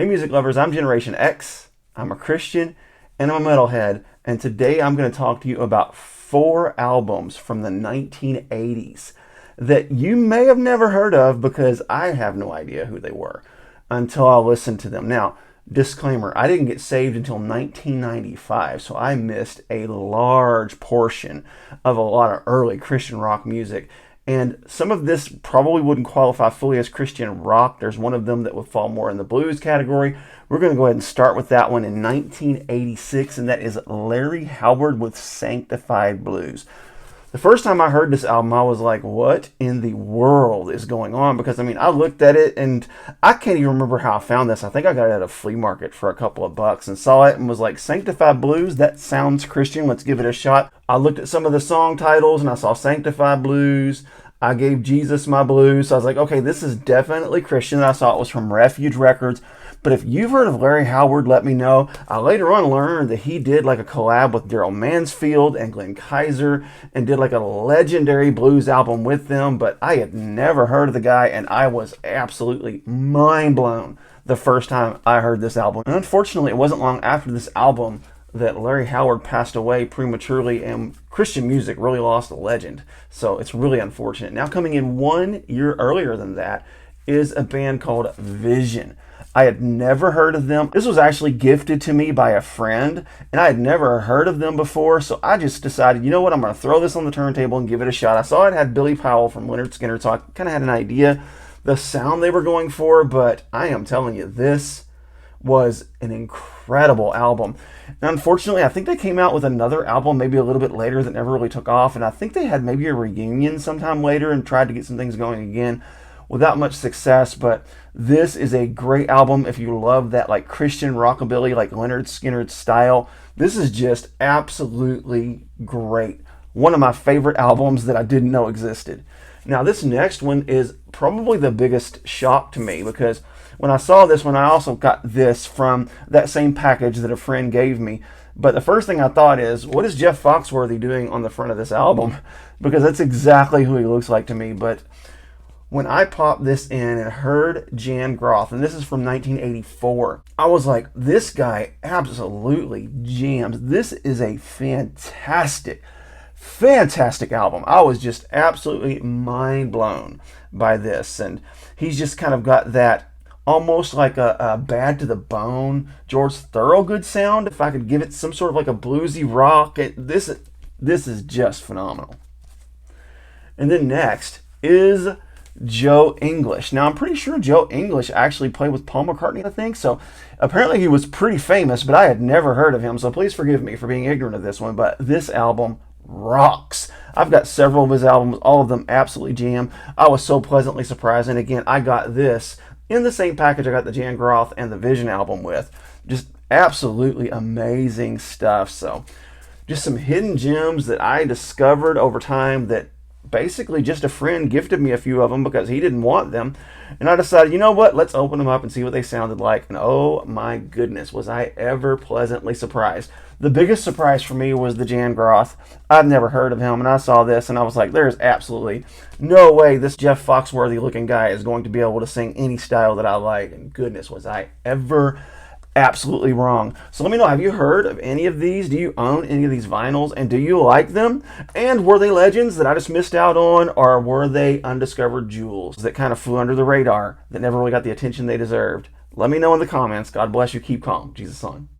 Hey music lovers, I'm Generation X, I'm a Christian, and I'm a metalhead, and today I'm going to talk to you about 4 albums from the 1980s that you may have never heard of because I have no idea who they were until I listened to them. Now, disclaimer, I didn't get saved until 1995, so I missed a large portion of a lot of early Christian rock music. And some of this probably wouldn't qualify fully as Christian rock. There's one of them that would fall more in the blues category. We're going to go ahead and start with that one in 1986, and that is Larry Howard with Sanctified Blues. The first time I heard this album, I was like, what in the world is going on? Because, I mean, I looked at it, and I can't even remember how I found this. I think I got it at a flea market for a couple of bucks and saw it and was like, Sanctified Blues? That sounds Christian. Let's give it a shot. I looked at some of the song titles, and I saw Sanctified Blues. I gave Jesus my blues. So I was like, okay, this is definitely Christian. I saw it was from Refuge Records. But if you've heard of Larry Howard, let me know. I later on learned that he did like a collab with Daryl Mansfield and Glenn Kaiser and did like a legendary blues album with them. But I had never heard of the guy, and I was absolutely mind blown the first time I heard this album. And unfortunately, it wasn't long after this album that Larry Howard passed away prematurely, and Christian music really lost a legend. So it's really unfortunate. Now, coming in 1 year earlier than that is a band called Vision. I had never heard of them. This was actually gifted to me by a friend, and I had never heard of them before, so I just decided, you know what, I'm going to throw this on the turntable and give it a shot. I saw it had Billy Powell from Lynyrd Skynyrd, so I kind of had an idea the sound they were going for, but I am telling you, this was an incredible album. Now, unfortunately, I think they came out with another album maybe a little bit later that never really took off, and I think they had maybe a reunion sometime later and tried to get some things going again without much success. But this is a great album if you love that like Christian rockabilly, like Lynyrd Skynyrd style. This is just absolutely great. One of my favorite albums that I didn't know existed. Now, this next one is probably the biggest shock to me because when I saw this one, I also got this from that same package that a friend gave me. But the first thing I thought is, what is Jeff Foxworthy doing on the front of this album? Because that's exactly who he looks like to me. But when I popped this in and heard Jan Groth, and this is from 1984, I was like, this guy absolutely jams. This is a fantastic album. I was just absolutely mind blown by this. And he's just kind of got that almost like a Bad to the Bone George Thorogood sound. If I could give it some sort of like a bluesy rock, this is just phenomenal. And then next is Joe English. Now, I'm pretty sure Joe English actually played with Paul McCartney, I think. So apparently he was pretty famous, but I had never heard of him. So please forgive me for being ignorant of this one. But this album rocks. I've got several of his albums, all of them absolutely jam. I was so pleasantly surprised. And again, I got this in the same package I got the Jan Groth and the Vision album with. Just absolutely amazing stuff. So just some hidden gems that I discovered over time that basically just a friend gifted me a few of them because he didn't want them. And I decided, you know what, let's open them up and see what they sounded like. And oh my goodness, was I ever pleasantly surprised. The biggest surprise for me was the Jan Groth. I've never heard of him, and I saw this and I was like, there's absolutely no way this Jeff Foxworthy looking guy is going to be able to sing any style that I like. And goodness, was I ever absolutely wrong. So let me know, have you heard of any of these? Do you own any of these vinyls, and do you like them? And were they legends that I just missed out on, or were they undiscovered jewels that kind of flew under the radar that never really got the attention they deserved? Let me know in the comments. God bless you. Keep calm. Jesus on.